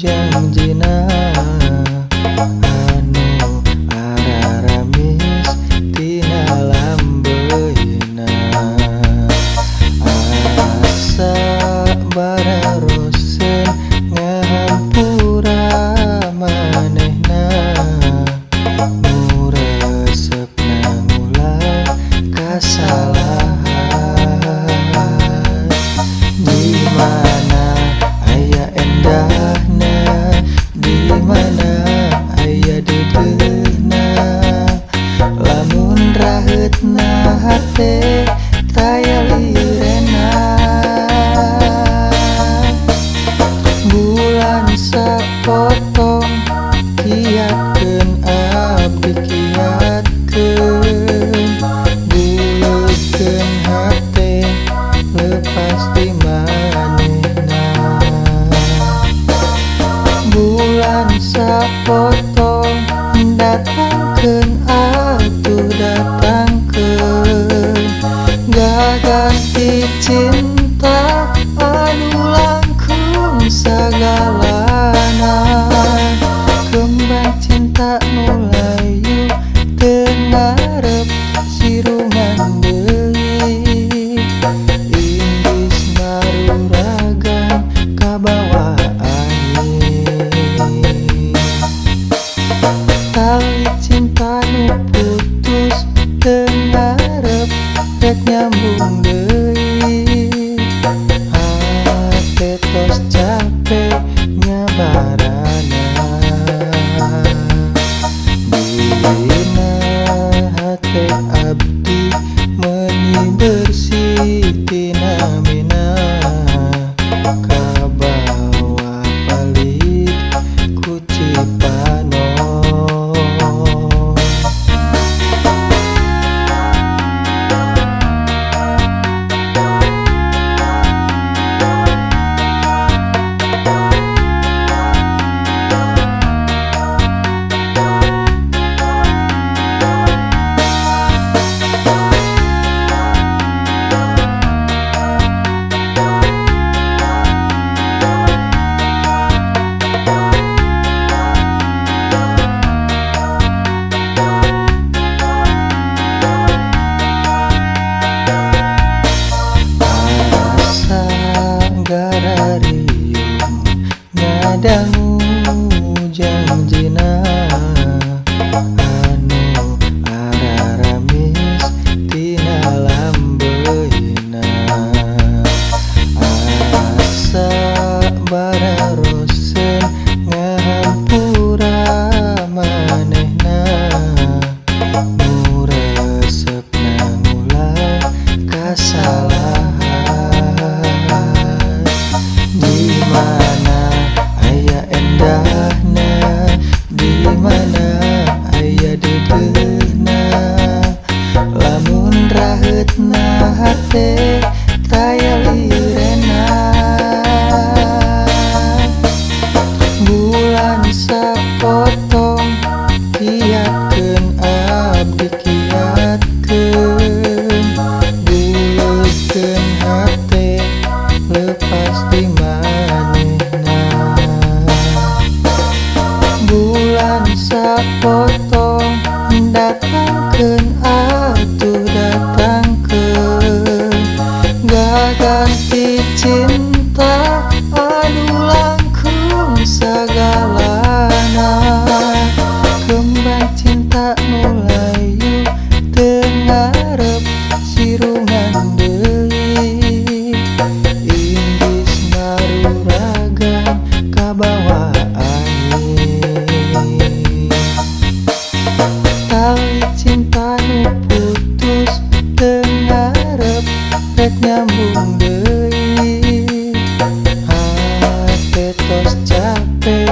janjina anu araramis tina lambeuna asa bararosen ngahampura manehna nu resepna ngulang kasalahan di mana aya endahna di mana aya dedeuna lamun raheutna hate taya lireuna bulan sapotong kiatkeun abdi kiatkeun buleutkeun hate lepas di manehna bulan sapotong datangkeun atuh datangkeun gaganti cinta anu langkung sagalana kembang cinta nu layu teu ngarep sirungan deui indis maruragan kabawa angin tali cinta nu putus teu ngarep rek nyambung deui hate tos capek nyabarana dina hate abdi meuni bersih tina mina kabawa palit ku cipanon gararium ngadangu janjina anu araramis tina lambeuna asa bararosen ngahampura manehna nu resepna ngulang kasalahan di mana aya endahna di mana aya dedeuna lamun raheutna hate taya lireuna bulan sapotong kiatkeun abdi kiatkeun buleutkeun hate lepas di manehna bulan sapotong datangkeun atuh datangkeun gaganti cinta anu langkung sagalana kembang cinta nu layu teu ngarep sirungan deui indis maruragan kabawa angin tali cinta nu putus teu ngarep rek nyambung deui hate tos capek